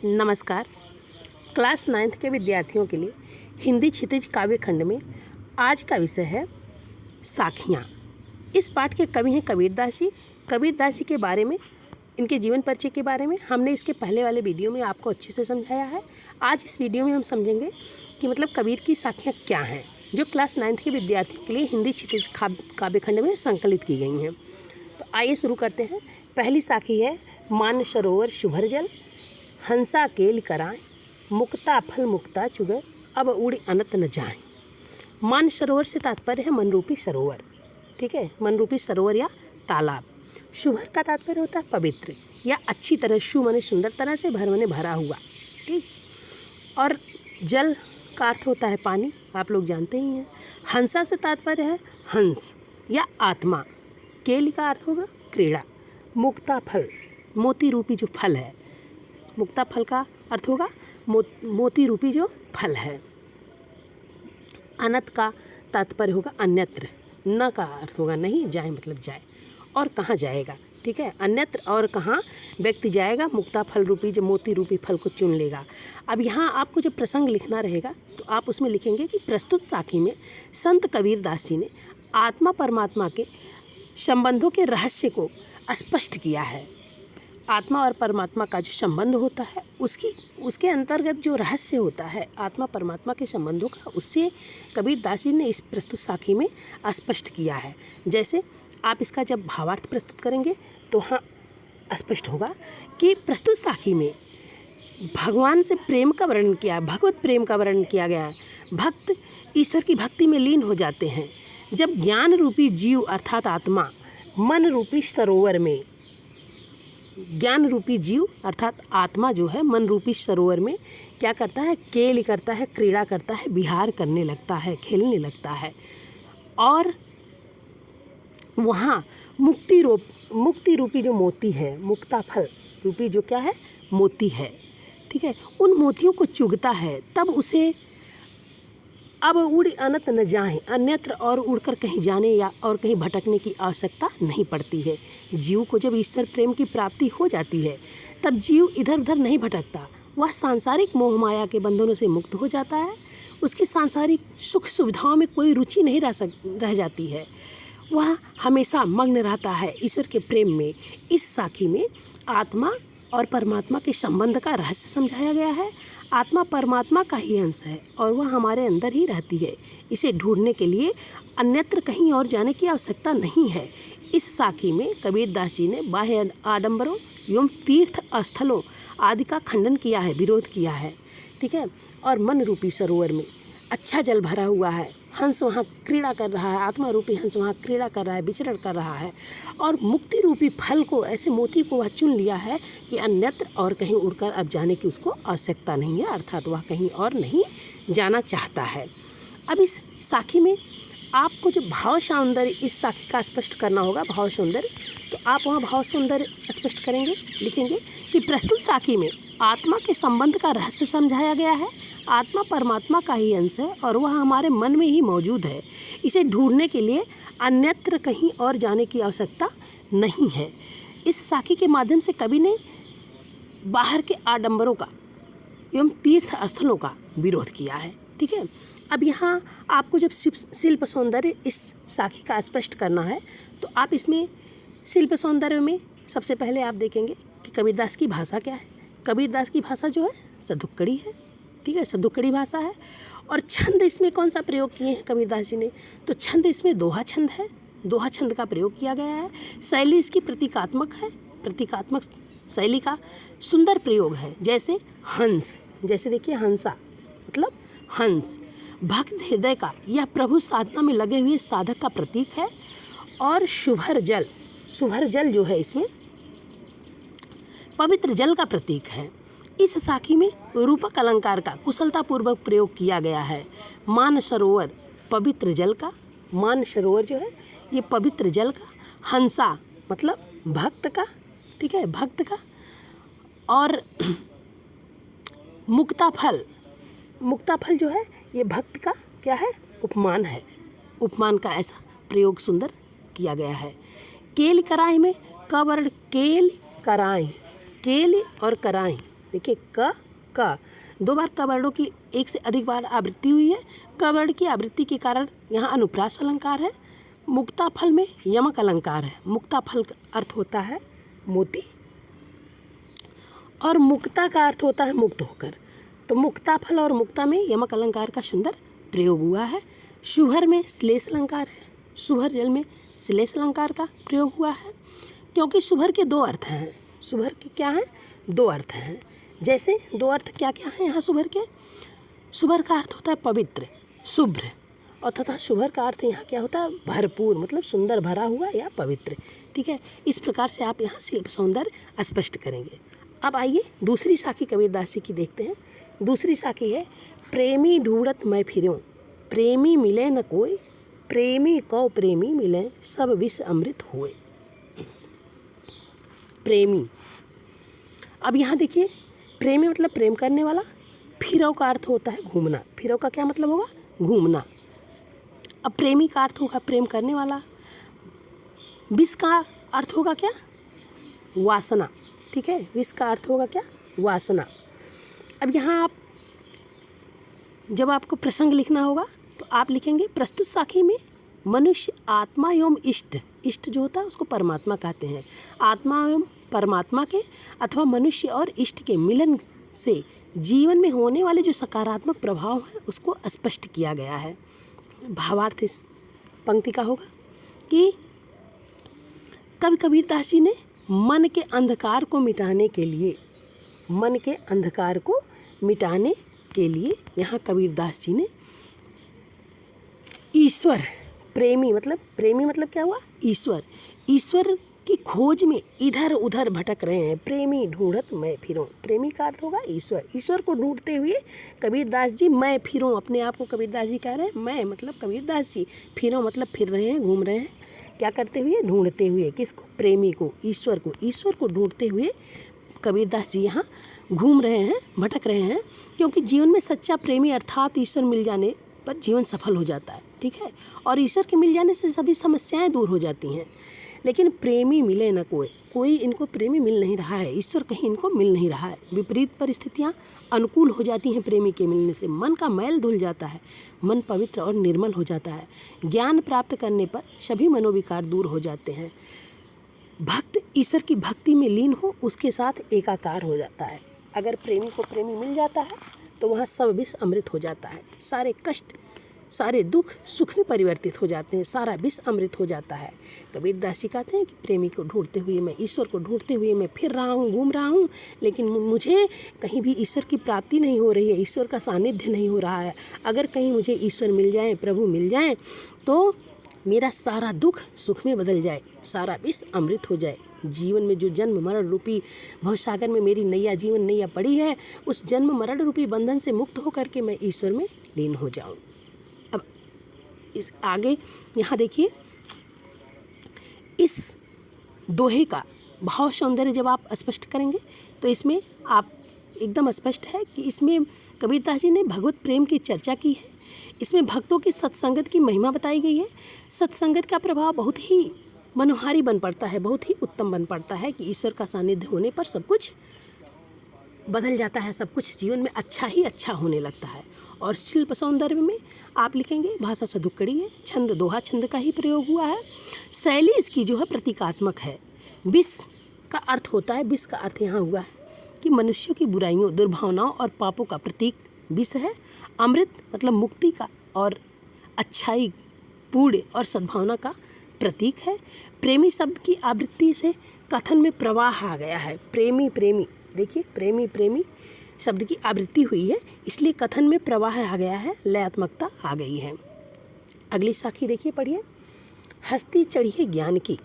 नमस्कार। Class 9th के विद्यार्थियों के लिए हिंदी क्षितिज काव्य खंड में आज का विषय है साखियाँ। इस पाठ के कवि हैं कबीरदास जी। कबीरदास जी के बारे में, इनके जीवन परिचय के बारे में हमने इसके पहले वाले वीडियो में आपको अच्छे से समझाया है। आज इस वीडियो में हम समझेंगे कि मतलब कबीर की साखियाँ क्या हैं, जो क्लास 9th के विद्यार्थियों के लिए हिंदी क्षितिज काव्य खंड में संकलित की गई हैं। तो आइए शुरू करते हैं। पहली साखी है मान सरोवर शुभर जल, हंसा केल कराएं, मुक्ता फल मुक्ता चुगय, अब उड़ अनत न जाएं। मान सरोवर से तात्पर्य है मनरूपी सरोवर, ठीक है, मनरूपी सरोवर या तालाब। शुभर का तात्पर्य होता है पवित्र या अच्छी तरह, शु माने सुंदर तरह से, भर माने भरा हुआ, ठीक। और जल का अर्थ होता है पानी, आप लोग जानते ही हैं। हंसा से तात्पर्य है हंस या आत्मा। केल का अर्थ होगा क्रीड़ा। मुक्ता फल, मोती रूपी जो फल है, मुक्ता फल का अर्थ होगा मोती रूपी जो फल है। अनत का तात्पर्य होगा अन्यत्र, न का अर्थ होगा नहीं, जाए मतलब जाए, और कहाँ जाएगा, ठीक है। अन्यत्र और कहाँ व्यक्ति जाएगा, मुक्ता फल रूपी जो मोती रूपी फल को चुन लेगा। अब यहाँ आपको जब प्रसंग लिखना रहेगा तो आप उसमें लिखेंगे कि प्रस्तुत साखी में संत कबीरदास जी ने आत्मा परमात्मा के संबंधों के रहस्य को स्पष्ट किया है। आत्मा और परमात्मा का जो संबंध होता है उसके अंतर्गत जो रहस्य होता है आत्मा परमात्मा के संबंधों का, उससे कबीरदास जी ने इस प्रस्तुत साखी में स्पष्ट किया है। जैसे आप इसका जब भावार्थ प्रस्तुत करेंगे तो हाँ स्पष्ट होगा कि प्रस्तुत साखी में भगवान से प्रेम का वर्णन किया, भगवत प्रेम का वर्णन किया गया है। भक्त ईश्वर की भक्ति में लीन हो जाते हैं जब ज्ञान रूपी जीव अर्थात आत्मा मन रूपी सरोवर में, ज्ञान रूपी जीव अर्थात आत्मा जो है मन रूपी सरोवर में क्या करता है, केल करता है, क्रीड़ा करता है, विहार करने लगता है, खेलने लगता है। और वहाँ मुक्ति रूपी जो मोती है, मुक्ता फल रूपी जो क्या है मोती है, ठीक है, उन मोतियों को चुगता है। तब उसे अब उड़ अनत न जाएं, अन्यत्र और उड़कर कहीं जाने या और कहीं भटकने की आवश्यकता नहीं पड़ती है। जीव को जब ईश्वर प्रेम की प्राप्ति हो जाती है तब जीव इधर उधर नहीं भटकता, वह सांसारिक मोह माया के बंधनों से मुक्त हो जाता है। उसकी सांसारिक सुख सुविधाओं में कोई रुचि नहीं रह जाती है, वह हमेशा मग्न रहता है ईश्वर के प्रेम में। इस साखी में आत्मा और परमात्मा के संबंध का रहस्य समझाया गया है। आत्मा परमात्मा का ही अंश है और वह हमारे अंदर ही रहती है। इसे ढूंढने के लिए अन्यत्र कहीं और जाने की आवश्यकता नहीं है। इस साखी में कबीरदास जी ने बाह्य आडंबरों एवं तीर्थ स्थलों आदि का खंडन किया है, विरोध किया है, ठीक है। और मन रूपी सरोवर में अच्छा जल भरा हुआ है, हंस वहाँ क्रीड़ा कर रहा है, आत्मा रूपी हंस वहाँ क्रीड़ा कर रहा है, विचरण कर रहा है। और मुक्ति रूपी फल को, ऐसे मोती को वह चुन लिया है कि अन्यत्र और कहीं उड़कर अब जाने की उसको आवश्यकता नहीं है, अर्थात वह कहीं और नहीं जाना चाहता है। अब इस साखी में आपको जो भाव सौंदर्य इस साखी का स्पष्ट करना होगा, भाव सौंदर्य, तो आप वहाँ भाव सौंदर्य स्पष्ट करेंगे, लिखेंगे कि प्रस्तुत साखी में आत्मा के संबंध का रहस्य समझाया गया है। आत्मा परमात्मा का ही अंश है और वह हमारे मन में ही मौजूद है। इसे ढूंढने के लिए अन्यत्र कहीं और जाने की आवश्यकता नहीं है। इस साखी के माध्यम से कवि ने बाहर के आडंबरों का एवं तीर्थ स्थलों का विरोध किया है, ठीक है। अब यहाँ आपको जब शिल्प सौंदर्य इस साखी का स्पष्ट करना है तो आप इसमें शिल्प सौंदर्य में सबसे पहले आप देखेंगे कि कबीरदास की भाषा क्या है। कबीरदास की भाषा जो है सदुक्कड़ी है, ठीक है, सदुक्कड़ी भाषा है। और छंद इसमें कौन सा प्रयोग किए हैं कबीरदास जी ने, तो छंद इसमें दोहा छंद है, दोहा छंद का प्रयोग किया गया है। शैली इसकी प्रतीकात्मक है, प्रतीकात्मक शैली का सुंदर प्रयोग है। जैसे हंस, जैसे देखिए हंसा मतलब हंस, भक्त हृदय का यह प्रभु साधना में लगे हुए साधक का प्रतीक है। और शुभर जल, शुभर जल जो है इसमें पवित्र जल का प्रतीक है। इस साखी में रूपक अलंकार का कुशलतापूर्वक प्रयोग किया गया है। मान सरोवर पवित्र जल का, मान सरोवर जो है ये पवित्र जल का, हंसा मतलब भक्त का, ठीक है, भक्त का। और मुक्ता फल जो है ये भक्त का क्या है, उपमान है, उपमान का ऐसा प्रयोग सुंदर किया गया है। केल कराई में का वर्ण केल कराई, केल और कराई देखिए क दो बार क वर्णों की एक से अधिक बार आवृत्ति हुई है। क वर्ण की आवृत्ति के कारण यहाँ अनुप्रास अलंकार है। मुक्ता फल में यमक अलंकार है। मुक्ता फल का अर्थ होता है मोती और मुक्ता का अर्थ होता है मुक्त होकर। तो मुक्ता फल और मुक्ता में यमक अलंकार का सुंदर प्रयोग हुआ है। शुभर में श्लेष अलंकार है। शुभर जल में श्लेष अलंकार का प्रयोग हुआ है, क्योंकि शुभर के दो अर्थ हैं। शुभर के क्या हैं? दो अर्थ हैं। जैसे दो अर्थ क्या क्या हैं यहाँ शुभर के? शुभर का अर्थ होता है पवित्र, शुभ्र, और तथा शुभर का अर्थ यहाँ क्या होता है? भरपूर, मतलब सुंदर, भरा हुआ या पवित्र। ठीक है, इस प्रकार से आप यहाँ शिल्प सौंदर्य स्पष्ट करेंगे। अब आइए दूसरी साखी कबीरदास जी की देखते हैं। दूसरी साखी है प्रेमी ढूंढत मैं फिरूं, प्रेमी मिले न कोई, प्रेमी को प्रेमी मिले, सब विष अमृत होए। प्रेमी, अब यहाँ देखिए, प्रेमी मतलब प्रेम करने वाला। फिरौ का अर्थ होता है घूमना। फिरौ का क्या मतलब होगा? घूमना। अब प्रेमी का अर्थ होगा प्रेम करने वाला। विष का अर्थ होगा क्या? वासना। ठीक है, विष का अर्थ होगा क्या? वासना। अब यहाँ आप जब आपको प्रसंग लिखना होगा तो आप लिखेंगे प्रस्तुत साखी में मनुष्य आत्मा एवं इष्ट, इष्ट जो होता है उसको परमात्मा कहते हैं, आत्मा एवं परमात्मा के अथवा मनुष्य और इष्ट के मिलन से जीवन में होने वाले जो सकारात्मक प्रभाव हैं उसको स्पष्ट किया गया है। भावार्थ इस पंक्ति का होगा कि कवि कबीरदास जी ने मन के अंधकार को मिटाने के लिए, मन के अंधकार को मिटाने के लिए यहाँ कबीरदास जी ने ईश्वर, प्रेमी मतलब क्या हुआ? ईश्वर, ईश्वर की खोज में इधर उधर भटक रहे हैं। प्रेमी ढूंढत मैं फिरूं, प्रेमी का अर्थ होगा ईश्वर, ईश्वर को ढूंढते हुए कबीरदास जी मैं फिरूं, अपने आप को कबीरदास जी कह रहे हैं, मैं मतलब कबीरदास जी, फिरूं मतलब फिर रहे हैं, घूम रहे हैं, क्या करते हुए? ढूंढते हुए। किसको? प्रेमी को, ईश्वर को, ईश्वर को ढूंढते हुए कबीरदास जी यहाँ घूम रहे हैं, भटक रहे हैं, क्योंकि जीवन में सच्चा प्रेमी अर्थात ईश्वर मिल जाने पर जीवन सफल हो जाता है। ठीक है, और ईश्वर के मिल जाने से सभी समस्याएं दूर हो जाती हैं। लेकिन प्रेमी मिले न कोई, कोई इनको प्रेमी मिल नहीं रहा है, ईश्वर कहीं इनको मिल नहीं रहा है। विपरीत परिस्थितियाँ अनुकूल हो जाती हैं प्रेमी के मिलने से, मन का मैल धुल जाता है, मन पवित्र और निर्मल हो जाता है। ज्ञान प्राप्त करने पर सभी मनोविकार दूर हो जाते हैं। भक्त ईश्वर की भक्ति में लीन हो, उसके साथ एकाकार हो जाता है। अगर प्रेमी को प्रेमी मिल जाता है तो वहाँ सब विष अमृत हो जाता है, सारे कष्ट, सारे दुख सुख में परिवर्तित हो जाते हैं, सारा विष अमृत हो जाता है। कबीरदास जी कहते हैं कि प्रेमी को ढूंढते हुए मैं, ईश्वर को ढूंढते हुए मैं फिर रहा हूँ, घूम रहा हूँ, लेकिन मुझे कहीं भी ईश्वर की प्राप्ति नहीं हो रही है, ईश्वर का सानिध्य नहीं हो रहा है। अगर कहीं मुझे ईश्वर मिल जाए, प्रभु मिल जाए, तो मेरा सारा दुख सुख में बदल जाए, सारा विष अमृत हो जाए। जीवन में जो जन्म मरण रूपी भवसागर में मेरी नैया, जीवन नैया पड़ी है, उस जन्म मरण रूपी बंधन से मुक्त होकर के मैं ईश्वर में लीन हो जाऊँ। अब इस आगे यहाँ देखिए, इस दोहे का भाव सौंदर्य जब आप स्पष्ट करेंगे तो इसमें आप एकदम स्पष्ट है कि इसमें कबीरदास जी ने भगवत प्रेम की चर्चा की है। इसमें भक्तों की सत्संगत की महिमा बताई गई है। सत्संगत का प्रभाव बहुत ही मनोहारी बन पड़ता है, बहुत ही उत्तम बन पड़ता है कि ईश्वर का सानिध्य होने पर सब कुछ बदल जाता है, सब कुछ जीवन में अच्छा ही अच्छा होने लगता है। और शिल्प सौंदर्य में आप लिखेंगे भाषा सदुक्कड़ी है, छंद दोहा छंद का ही प्रयोग हुआ है। शैली इसकी जो है प्रतीकात्मक है। विष का अर्थ होता है, विष का अर्थ यहाँ हुआ है कि मनुष्यों की बुराइयों, दुर्भावनाओं और पापों का प्रतीक विष है। अमृत मतलब मुक्ति का और अच्छाई, पूर्ण और सद्भावना का प्रतीक है। प्रेमी शब्द की आवृत्ति से कथन में प्रवाह आ गया है। प्रेमी प्रेमी, देखिए प्रेमी प्रेमी शब्द की आवृत्ति हुई है, इसलिए कथन में प्रवाह आ गया है, लयात्मकता आ गई है। अगली साखी देखिए, पढ़िए। हस्ती चढ़िए ज्ञान की,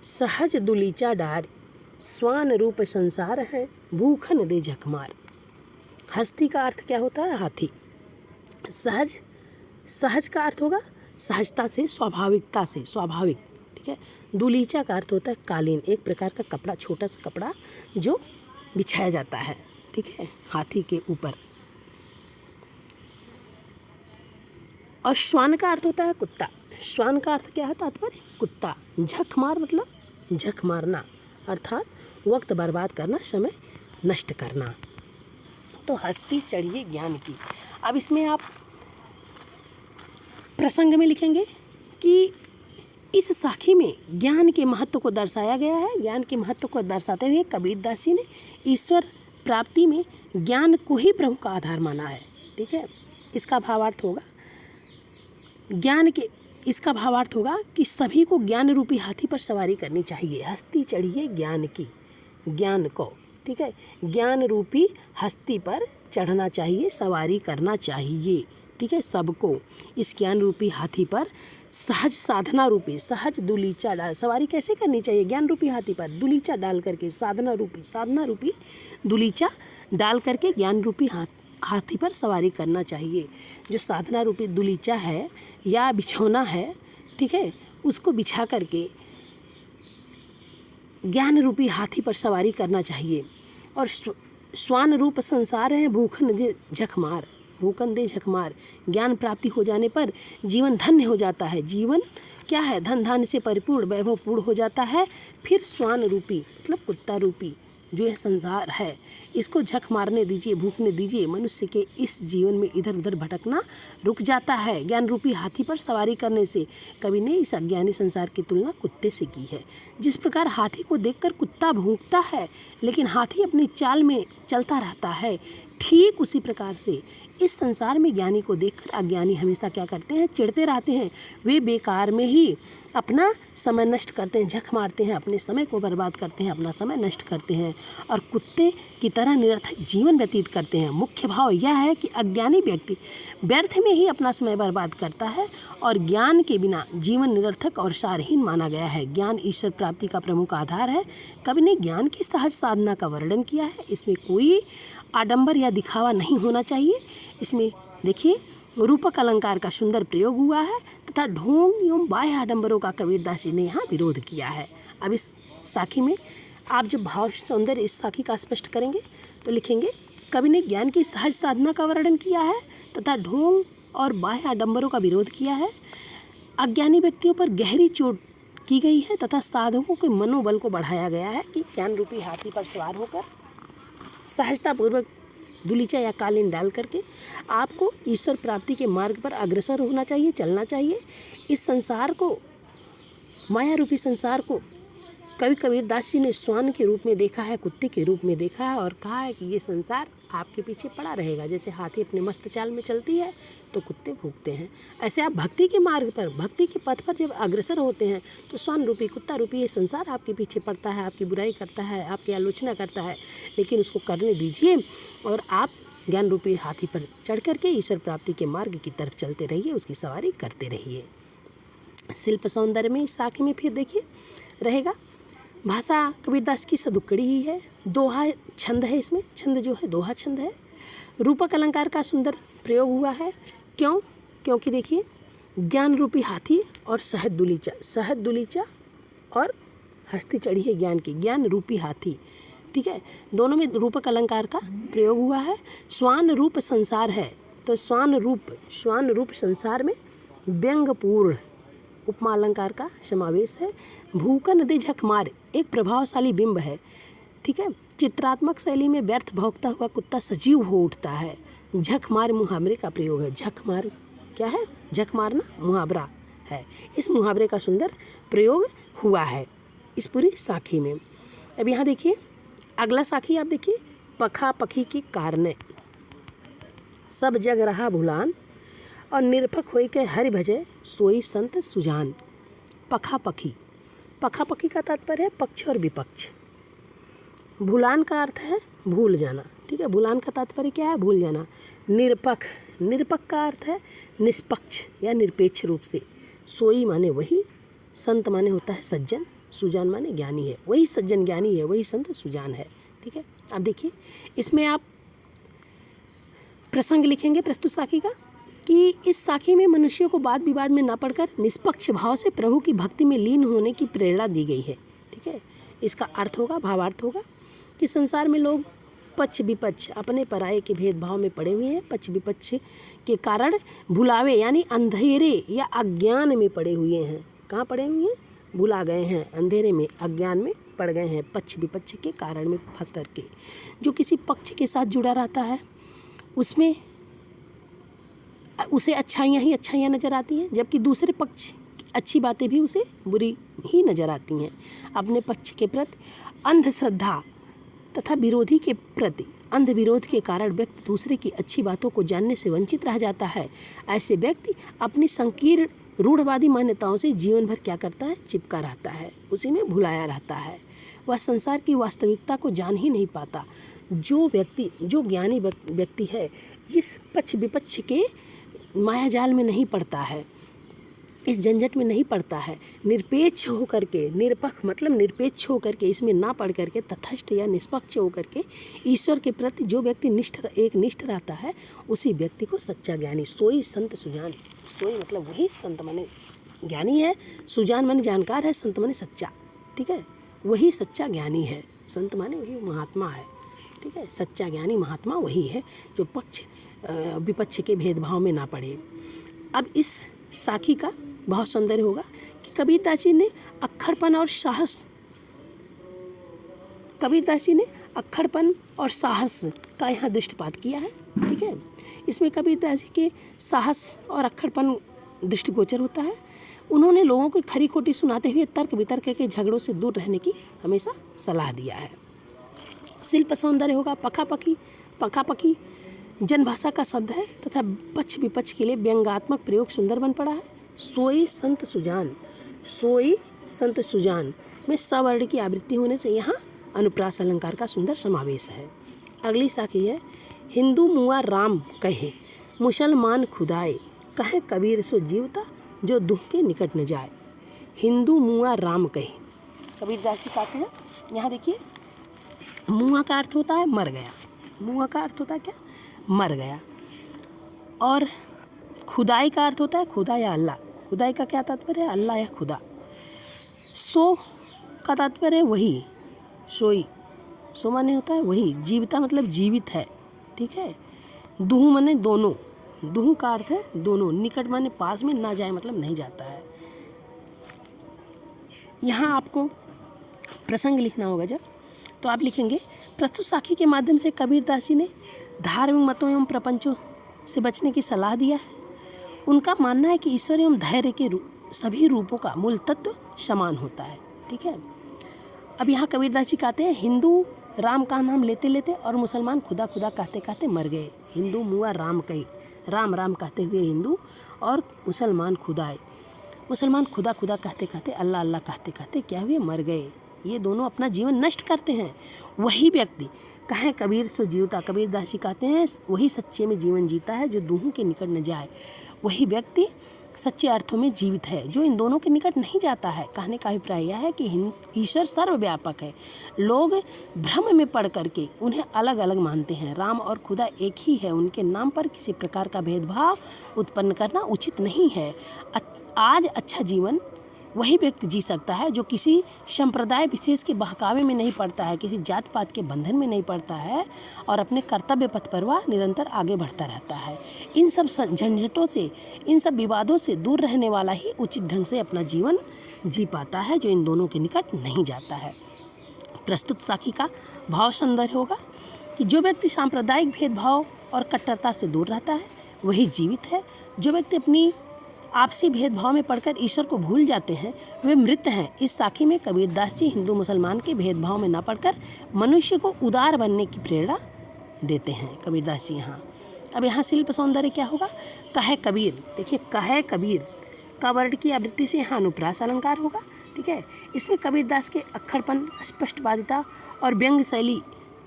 सहज दुलीचा डार, स्वान रूप संसार है, भूखन दे झकमार। हस्ती का अर्थ क्या होता है? हाथी। सहज, सहज का अर्थ होगा सहजता से, स्वाभाविकता से, स्वाभाविक। ठीक है। दुलीचा का अर्थ होता है कालीन, एक प्रकार का कपड़ा, छोटा सा कपड़ा जो बिछाया जाता है, ठीक है, हाथी के ऊपर। और श्वान का अर्थ होता है कुत्ता। श्वान का अर्थ क्या है? तात्पर्य कुत्ता। झक मार मतलब झक मारना, अर्थात वक्त बर्बाद करना, समय नष्ट करना। तो हस्ती चढ़िए ज्ञान की। अब इसमें आप प्रसंग में लिखेंगे कि इस साखी में ज्ञान के महत्व को दर्शाया गया है। ज्ञान के महत्व को दर्शाते हुए कबीरदास जी ने ईश्वर प्राप्ति में ज्ञान को ही प्रमुख का आधार माना है। ठीक है, इसका भावार्थ होगा इसका भावार्थ होगा कि सभी को ज्ञान रूपी हाथी पर सवारी करनी चाहिए। हस्ती चढ़िए ज्ञान की, ज्ञान को, ठीक है, ज्ञान रूपी हस्ती पर चढ़ना चाहिए, सवारी करना चाहिए। ठीक है, सबको इस ज्ञान रूपी हाथी पर सहज साधना रूपी, सहज दुलीचा डाल, सवारी कैसे करनी चाहिए? ज्ञान रूपी हाथी पर दुलीचा डाल करके, साधना रूपी दुलीचा डाल करके ज्ञान रूपी हाथी पर सवारी करना चाहिए। जो साधना रूपी दुलीचा है या बिछौना है, ठीक है, उसको बिछा करके ज्ञान रूपी हाथी पर सवारी करना चाहिए। और श्वान रूप संसार है भूखन दे झकमार, ज्ञान प्राप्ति हो जाने पर जीवन धन्य हो जाता है। जीवन क्या है? धन धान्य से परिपूर्ण, वैभवपूर्ण हो जाता है। फिर श्वान रूपी मतलब कुत्ता रूपी जो यह संसार है, इसको झक मारने दीजिए, भूखने दीजिए। मनुष्य के इस जीवन में इधर उधर भटकना रुक जाता है ज्ञान रूपी हाथी पर सवारी करने से। कवि ने इस अज्ञानी संसार की तुलना कुत्ते से की है। जिस प्रकार हाथी को देखकर कुत्ता भौंकता है लेकिन हाथी अपनी चाल में चलता रहता है, ठीक उसी प्रकार से इस संसार में ज्ञानी को देखकर अज्ञानी हमेशा क्या करते हैं? चिढ़ते रहते हैं। वे बेकार में ही अपना समय नष्ट करते हैं, झक मारते हैं, अपने समय को बर्बाद करते हैं, अपना समय नष्ट करते हैं और कुत्ते की तरह निरर्थक जीवन व्यतीत करते हैं। मुख्य भाव यह है कि अज्ञानी व्यक्ति व्यर्थ में ही अपना समय बर्बाद करता है और ज्ञान के बिना जीवन निरर्थक और सारहीन माना गया है। ज्ञान ईश्वर प्राप्ति का प्रमुख आधार है। कवि ने ज्ञान की सहज साधना का वर्णन किया है। इसमें कोई आडंबर या दिखावा नहीं होना चाहिए। इसमें देखिए रूपक अलंकार का सुंदर प्रयोग हुआ है तथा ढोंग एवं बाह्य आडंबरों का कबीरदास जी ने यहाँ विरोध किया है। अब इस साखी में आप जब भाव सौंदर्य इस साखी का स्पष्ट करेंगे तो लिखेंगे कवि ने ज्ञान की सहज साधना का वर्णन किया है तथा ढोंग और बाह्य आडंबरों का विरोध किया है। अज्ञानी व्यक्तियों पर गहरी चोट की गई है तथा साधकों के मनोबल को बढ़ाया गया है कि ज्ञान रूपी हाथी पर सवार होकर सहजतापूर्वक दुलीचा या कालीन डाल करके आपको ईश्वर प्राप्ति के मार्ग पर अग्रसर होना चाहिए, चलना चाहिए। इस संसार को, माया रूपी संसार को कवि कबीरदास जी ने श्वान के रूप में देखा है, कुत्ते के रूप में देखा है और कहा है कि ये संसार आपके पीछे पड़ा रहेगा। जैसे हाथी अपने मस्त चाल में चलती है तो कुत्ते भूखते हैं, ऐसे आप भक्ति के मार्ग पर, भक्ति के पथ पर जब अग्रसर होते हैं तो श्वान रूपी, कुत्ता रूपी ये संसार आपके पीछे पड़ता है, आपकी बुराई करता है, आपकी आलोचना करता है, लेकिन उसको करने दीजिए और आप ज्ञान रूपी हाथी पर चढ़ करके ईश्वर प्राप्ति के मार्ग की तरफ चलते रहिए, उसकी सवारी करते रहिए। शिल्प सौंदर्य में इस साखी में फिर देखिए रहेगा, भाषा कबीरदास की सदुक्कड़ी ही है। दोहा छंद है, इसमें छंद जो है दोहा छंद है। रूपक अलंकार का सुंदर प्रयोग हुआ है। क्यों? क्योंकि देखिए ज्ञान रूपी हाथी और सहज दुलीचा और हस्ती चढ़ी है ज्ञान की, ज्ञान रूपी हाथी, ठीक है, दोनों में रूपक अलंकार का प्रयोग हुआ है। श्वान रूप संसार है तो श्वान रूप संसार में व्यंग्यपूर्ण उपमा अलंकार का समावेश है। भूकन दे झकमार एक प्रभावशाली बिंब है, ठीक है, चित्रात्मक शैली में व्यर्थ भौंकता हुआ कुत्ता सजीव हो उठता है। झकमार मुहावरे का प्रयोग है। झकमार क्या है? झक मारना मुहावरा है। इस मुहावरे का सुंदर प्रयोग हुआ है इस पूरी साखी में। अब यहाँ देखिए अगला साखी, आप देखिए, पखा पखी की कारणे सब जग रहा भुलान और निरपक होई के हरि भजे सोई संत सुजान। पखा पखी का तात्पर्य है पक्ष और विपक्ष। भुलान का अर्थ है भूल जाना, ठीक है, भुलान का तात्पर्य क्या है? भूल जाना। निरपक का अर्थ है निष्पक्ष या निरपेक्ष रूप से। सोई माने वही, संत माने होता है सज्जन, सुजान माने ज्ञानी है, वही सज्जन ज्ञानी है, वही संत सुजान है, ठीक है। अब देखिए इसमें आप प्रसंग लिखेंगे प्रस्तुत साखी का कि इस साखी में मनुष्यों को वाद विवाद में न पड़कर निष्पक्ष भाव से प्रभु की भक्ति में लीन होने की प्रेरणा दी गई है, ठीक है। इसका अर्थ होगा, भावार्थ होगा कि संसार में लोग पक्ष विपक्ष, अपने पराये के भेदभाव में पड़े हुए हैं। पक्ष विपक्ष के कारण भुलावे यानी अंधेरे या अज्ञान में पड़े हुए हैं। कहाँ पड़े हुए हैं? भुला गए हैं, अंधेरे में, अज्ञान में पड़ गए हैं पक्ष विपक्ष के कारण में फंस करके। जो किसी पक्ष के साथ जुड़ा रहता है उसमें उसे अच्छाइयाँ ही अच्छाइयाँ नज़र आती हैं, जबकि दूसरे पक्ष की अच्छी बातें भी उसे बुरी ही नज़र आती हैं। अपने पक्ष के प्रति अंधश्रद्धा तथा विरोधी के प्रति अंध विरोध के कारण व्यक्ति दूसरे की अच्छी बातों को जानने से वंचित रह जाता है। ऐसे व्यक्ति अपनी संकीर्ण रूढ़वादी मान्यताओं से जीवन भर क्या करता है, चिपका रहता है, उसी में भुलाया रहता है। वह संसार की वास्तविकता को जान ही नहीं पाता। जो ज्ञानी व्यक्ति है इस पक्ष विपक्ष के मायाजाल में नहीं पड़ता है, इस झंझट में नहीं पड़ता है। निरपेक्ष होकर के, निरपक्ष मतलब निरपेक्ष होकर के, इसमें ना पड़ करके तटस्थ या निष्पक्ष होकर के ईश्वर के प्रति जो व्यक्ति निष्ठ रहता है उसी व्यक्ति को सच्चा ज्ञानी, सोई संत सुजान। सोई मतलब वही संत माने ज्ञानी है, सुजान माने जानकार है, संत माने सच्चा, ठीक है, वही सच्चा ज्ञानी है। संत माने वही महात्मा है, ठीक है, सच्चा ज्ञानी महात्मा वही है जो पक्ष विपक्ष के भेदभाव में ना पड़े। अब इस साखी का भाव सौंदर्य होगा कि कबीरदास जी ने अक्खड़पन और साहस का यहाँ दृष्टिपात किया है, ठीक है। इसमें कबीरदास जी के साहस और अक्खड़पन दृष्टिगोचर होता है। उन्होंने लोगों को खरी खोटी सुनाते हुए तर्क वितर्क के झगड़ों से दूर रहने की हमेशा सलाह दिया है। शिल्प सौंदर्य होगा पखापखी जनभाषा का शब्द है तथा पक्ष विपक्ष के लिए व्यंग्यात्मक प्रयोग सुंदर बन पड़ा है। सोई संत सुजान में सवर्ण की आवृत्ति होने से यहाँ अनुप्रास अलंकार का सुंदर समावेश है। अगली साखी है हिंदू मुआ राम कहे मुसलमान खुदाए कहे कबीर सो जीवता जो दुख के निकट न जाए। हिंदू मुआ राम कहे, कबीरदास जी कहते हैं, यहाँ देखिए मुआ का अर्थ होता है मर गया, मुआ का अर्थ होता है क्या, मर गया। और खुदाई का अर्थ होता है खुदा या अल्लाह। खुदाई का क्या तात्पर्य है, अल्लाह या खुदा। सो का तात्पर्य है वही, सोई, सो माने होता है वही, जीवता मतलब जीवित है, ठीक है। दुहु माने दोनों, दुहु का अर्थ है दोनों, निकट माने पास में, ना जाए मतलब नहीं जाता है। यहाँ आपको प्रसंग लिखना होगा जब, तो आप लिखेंगे प्रस्तुत साखी के माध्यम से कबीरदास जी ने धार्मिक मतों एवं प्रपंचों से बचने की सलाह दिया है। उनका मानना है कि ईश्वर एवं धैर्य के सभी रूपों का मूल तत्व समान होता है, ठीक है। अब यहाँ कबीरदास जी कहते हैं हिंदू राम का नाम लेते लेते और मुसलमान खुदा खुदा कहते कहते मर गए। हिंदू मुआ राम कही, राम राम कहते हुए हिंदू, और मुसलमान खुदाए, मुसलमान खुदा खुदा कहते कहते अल्लाह अल्लाह कहते कहते क्या हुए, मर गए। ये दोनों अपना जीवन नष्ट करते हैं। वही व्यक्ति कहें कबीर सो जीवता, कबीरदास जी कहते हैं वही सच्चे में जीवन जीता है जो दूहों के निकट न जाए। वही व्यक्ति सच्चे अर्थों में जीवित है जो इन दोनों के निकट नहीं जाता है। कहने का अभिप्राय यह है कि ईश्वर सर्वव्यापक है। लोग भ्रम में पड़ करके उन्हें अलग अलग मानते हैं। राम और खुदा एक ही है। उनके नाम पर किसी प्रकार का भेदभाव उत्पन्न करना उचित नहीं है। आज अच्छा जीवन वही व्यक्ति जी सकता है जो किसी संप्रदाय विशेष के बहकावे में नहीं पड़ता है, किसी जात पात के बंधन में नहीं पड़ता है और अपने कर्तव्य पथ पर वह निरंतर आगे बढ़ता रहता है। इन सब झंझटों से, इन सब विवादों से दूर रहने वाला ही उचित ढंग से अपना जीवन जी पाता है जो इन दोनों के निकट नहीं जाता है। प्रस्तुत साखी का भाव सौंदर्य होगा कि जो व्यक्ति सांप्रदायिक भेदभाव और कट्टरता से दूर रहता है वही जीवित है। जो व्यक्ति अपनी आपसी भेदभाव में पड़कर ईश्वर को भूल जाते हैं वे मृत हैं। इस साखी में कबीरदास जी हिंदू मुसलमान के भेदभाव में न पड़कर मनुष्य को उदार बनने की प्रेरणा देते हैं कबीरदास जी यहाँ। अब यहाँ शिल्प सौंदर्य क्या होगा, कहे कबीर, देखिए कहे कबीर का वर्ण की आवृत्ति से यहाँ अनुप्रास अलंकार होगा, ठीक है। इसमें कबीरदास के अक्खड़पन, स्पष्टवादिता और व्यंग्य शैली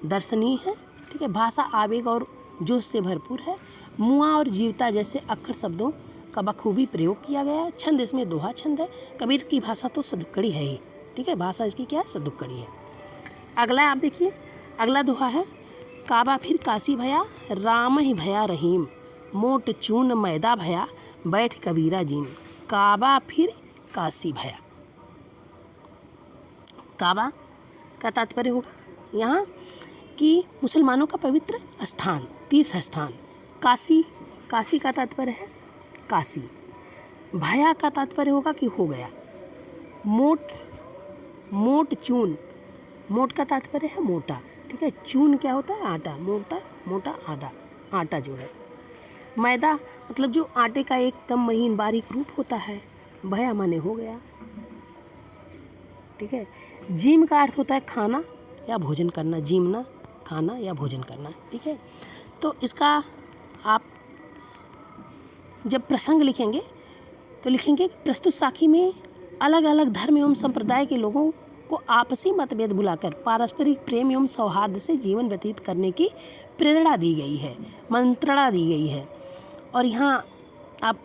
दर्शनीय है, ठीक है। भाषा आवेग और जोश से भरपूर है। मुआ और जीवता जैसे अक्षर शब्दों का बखूबी प्रयोग किया गया है। छंद इसमें दोहा छंद है। कबीर की भाषा तो सदुक्कड़ी है ही, ठीक है, भाषा इसकी क्या है, सदुक्कड़ी है। अगला आप देखिए, अगला दोहा है काबा फिर काशी भया राम ही भया रहीम मोट चून मैदा भया बैठ कबीरा जीन। काबा फिर काशी भया, काबा का तात्पर्य होगा यहाँ कि मुसलमानों का पवित्र स्थान, तीर्थ स्थान। काशी, काशी का तात्पर्य है काशी। भया का तात्पर्य होगा कि हो गया। मोट चून मोट का तात्पर्य है मोटा, ठीक है। चून क्या होता है? आटा, मोटा मोटा आधा आटा जो है। मैदा मतलब जो आटे का एकदम महीन बारीक रूप होता है। भया माने हो गया, ठीक है। जिम का अर्थ होता है खाना या भोजन करना, जिमना खाना या भोजन करना, ठीक है। तो इसका आप जब प्रसंग लिखेंगे तो लिखेंगे कि प्रस्तुत साखी में अलग अलग धर्म एवं संप्रदाय के लोगों को आपसी मतभेद भुलाकर पारस्परिक प्रेम एवं सौहार्द से जीवन व्यतीत करने की प्रेरणा दी गई है, मंत्रणा दी गई है। और यहाँ आप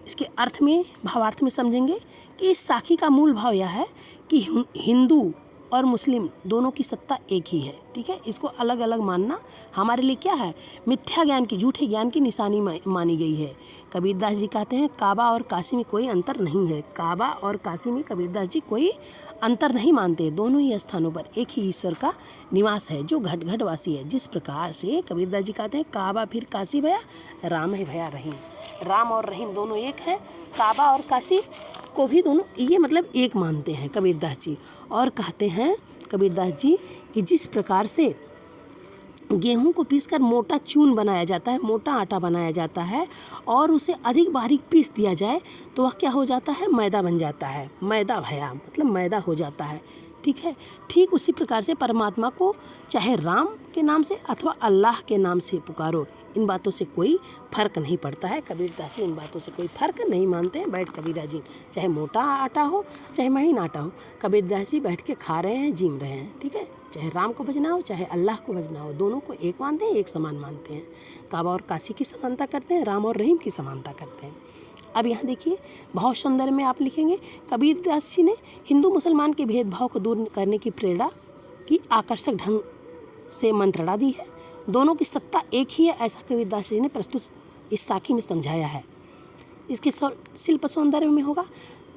इसके अर्थ में, भावार्थ में समझेंगे कि इस साखी का मूल भाव यह है कि हिंदू और मुस्लिम दोनों की सत्ता एक ही है, ठीक है। इसको अलग अलग मानना हमारे लिए क्या है? मिथ्या ज्ञान की, झूठे ज्ञान की निशानी मानी गई है। कबीरदास जी कहते हैं काबा और काशी में कोई अंतर नहीं है। काबा और काशी में कबीरदास जी कोई अंतर नहीं मानते, दोनों ही स्थानों पर एक ही ईश्वर का निवास है जो घट घट वासी है। जिस प्रकार से कबीरदास जी कहते हैं काबा फिर काशी भया, राम है भया रहीम। राम और रहीम दोनों एक हैं। काबा और काशी को भी दोनों ये मतलब एक मानते हैं कबीरदास जी। और कहते हैं कबीरदास जी कि जिस प्रकार से गेहूं को पीसकर मोटा चून बनाया जाता है, मोटा आटा बनाया जाता है और उसे अधिक बारीक पीस दिया जाए तो वह क्या हो जाता है? मैदा बन जाता है। मैदा भया मतलब मैदा हो जाता है, ठीक है। ठीक उसी प्रकार से परमात्मा को चाहे राम के नाम से अथवा अल्लाह के नाम से पुकारो, इन बातों से कोई फर्क नहीं पड़ता है। कबीरदास जी इन बातों से कोई फर्क नहीं मानते हैं। बैठ कबीरा जी, चाहे मोटा आटा हो चाहे महीन आटा हो, कबीरदास जी बैठ के खा रहे हैं, जीम रहे हैं, ठीक है। चाहे राम को भजना हो चाहे अल्लाह को भजना हो, दोनों को एक मानते हैं, एक समान मानते हैं। काबा और काशी की समानता करते हैं, राम और रहीम की समानता करते हैं। अब यहाँ देखिए भाव सौंदर्य में आप लिखेंगे कबीरदास जी ने हिंदू मुसलमान के भेदभाव को दूर करने की प्रेरणा की आकर्षक ढंग से मंत्रणा दी है। दोनों की सत्ता एक ही है, ऐसा कबीरदास जी ने प्रस्तुत इस साखी में समझाया है। इसके शिल्प सौंदर्य में होगा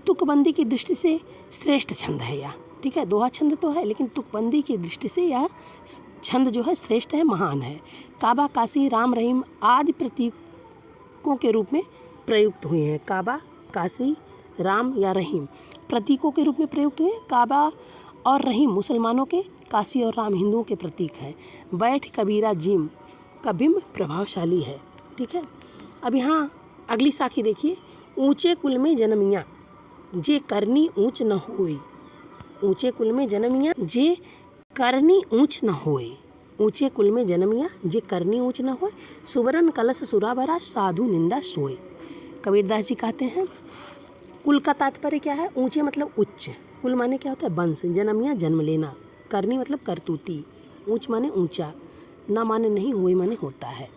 तुकबंदी की दृष्टि से श्रेष्ठ छंद है यह, ठीक है। दोहा छंद तो है लेकिन तुकबंदी की दृष्टि से यह छंद जो है श्रेष्ठ है, महान है। काबा काशी राम रहीम आदि प्रतीकों के रूप में प्रयुक्त हुए हैं। काबा काशी राम या रहीम प्रतीकों के रूप में प्रयुक्त हुए हैं। काबा और रहीम मुसलमानों के, काशी और राम हिंदुओं के प्रतीक हैं। बैठ कबीरा जिम का बिंब प्रभावशाली है, ठीक है। अब यहाँ अगली साखी देखिए, ऊंचे कुल में जन्मिया जे करनी ऊंच न होई। ऊंचे कुल में जन्मिया जे करनी ऊंच न होए। ऊंचे कुल में जन्मिया जे करनी ऊंच न होए, सुवरन कलश सुरा भरा साधु निंदा सोए। कबीरदास जी कहते हैं कुल का तात्पर्य क्या है? ऊंचे मतलब उच्च, कुल माने क्या होता है? वंश, जन्मिया जन्म लेना, करनी मतलब करतूती, ऊंच माने ऊंचा, ना माने नहीं, हुए माने होता है।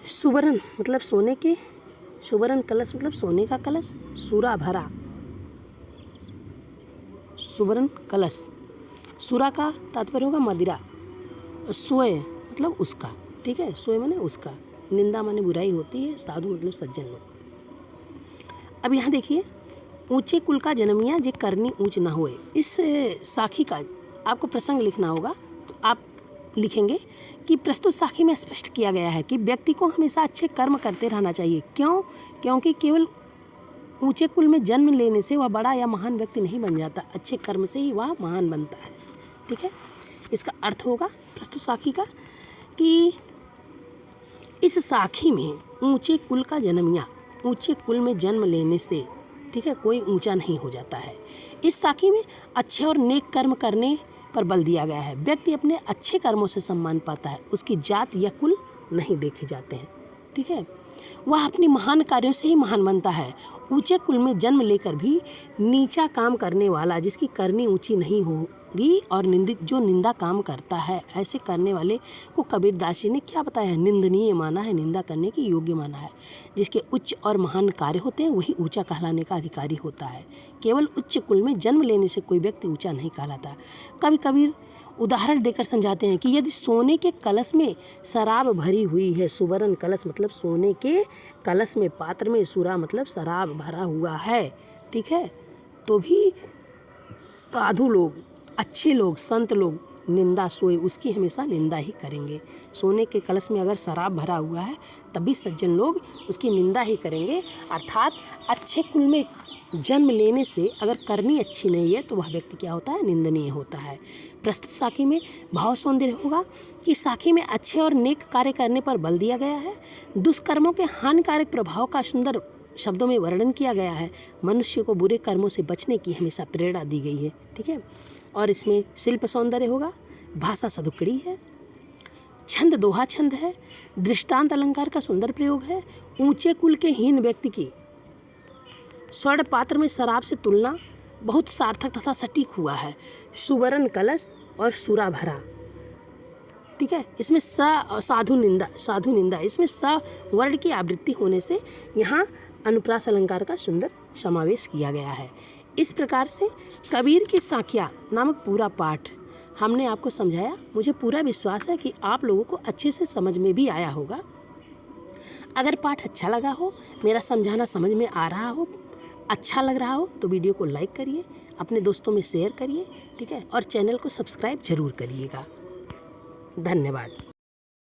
सुवर्ण मतलब सोने के, सुवर्ण कलश मतलब सोने का कलश, सूरा भरा सुवर्ण कलश, सूरा का तात्पर्य होगा मदिरा, सोए मतलब उसका, ठीक है। सोए माने उसका, निंदा माने बुराई होती है, साधु मतलब सज्जन लोग। अब यहाँ देखिए ऊंचे कुल का जन्मिया जे करनी ऊंच ना होए। इस साखी का आपको प्रसंग लिखना होगा, तो आप लिखेंगे कि प्रस्तुत साखी में स्पष्ट किया गया है कि व्यक्ति को हमेशा अच्छे कर्म करते रहना चाहिए। क्यों? क्योंकि केवल ऊंचे कुल में जन्म लेने से वह बड़ा या महान व्यक्ति नहीं बन जाता, अच्छे कर्म से ही वह महान बनता है, ठीक है। इसका अर्थ होगा प्रस्तुत साखी का कि इस साखी में ऊंचे कुल का जन्मिया, ऊंचे कुल में जन्म लेने से, ठीक है, कोई ऊंचा नहीं हो जाता है। इस साखी में अच्छे और नेक कर्म करने पर बल दिया गया है। व्यक्ति अपने अच्छे कर्मों से सम्मान पाता है, उसकी जात या कुल नहीं देखे जाते हैं, ठीक है। वह अपनी महान कार्यों से ही महान बनता है। ऊंचे कुल में जन्म लेकर भी नीचा काम करने वाला, जिसकी करनी ऊंची नहीं होगी और निंदित जो निंदा काम करता है, ऐसे करने वाले को कबीरदास जी ने क्या बताया है? निंदनीय माना है, निंदा करने की योग्य माना है। जिसके उच्च और महान कार्य होते हैं वही ऊंचा कहलाने का अधिकारी होता है। केवल उच्च कुल में जन्म लेने से कोई व्यक्ति ऊंचा नहीं कहलाता। कभी कबीर उदाहरण देकर समझाते हैं कि यदि सोने के कलश में शराब भरी हुई है, सुवर्ण कलश मतलब सोने के कलश में, पात्र में सूरा मतलब शराब भरा हुआ है, ठीक है, तो भी साधु लोग, अच्छे लोग, संत लोग निंदा सोए उसकी हमेशा निंदा ही करेंगे। सोने के कलश में अगर शराब भरा हुआ है तब भी सज्जन लोग उसकी निंदा ही करेंगे। अर्थात अच्छे कुल में जन्म लेने से अगर करनी अच्छी नहीं है तो वह व्यक्ति क्या होता है, निंदनीय होता है। प्रस्तुत साखी में भाव सौंदर्य होगा कि साखी में अच्छे और नेक कार्य करने पर बल दिया गया है। दुष्कर्मों के हानिकारक प्रभाव का सुंदर शब्दों में वर्णन किया गया है। मनुष्य को बुरे कर्मों से बचने की हमेशा प्रेरणा दी गई है। ठीक है। और इसमें शिल्प सौंदर्य होगा, भाषा सदुक्कड़ी है, छंद दोहा छंद है, दृष्टांत अलंकार का सुंदर प्रयोग है, ऊंचे कुल के हीन व्यक्ति की स्वर्ण पात्र में शराब से तुलना बहुत सार्थक तथा सटीक हुआ है। सुवर्ण कलश और सुरा भरा। ठीक है। इसमें साधु निंदा इसमें वर्ण की आवृत्ति होने से यहाँ अनुप्रास अलंकार का सुंदर समावेश किया गया है। इस प्रकार से कबीर की साखियाँ नामक पूरा पाठ हमने आपको समझाया। मुझे पूरा विश्वास है कि आप लोगों को अच्छे से समझ में भी आया होगा। अगर पाठ अच्छा लगा हो, मेरा समझाना समझ में आ रहा हो, अच्छा लग रहा हो तो वीडियो को लाइक करिए, अपने दोस्तों में शेयर करिए। ठीक है। और चैनल को सब्सक्राइब जरूर करिएगा। धन्यवाद।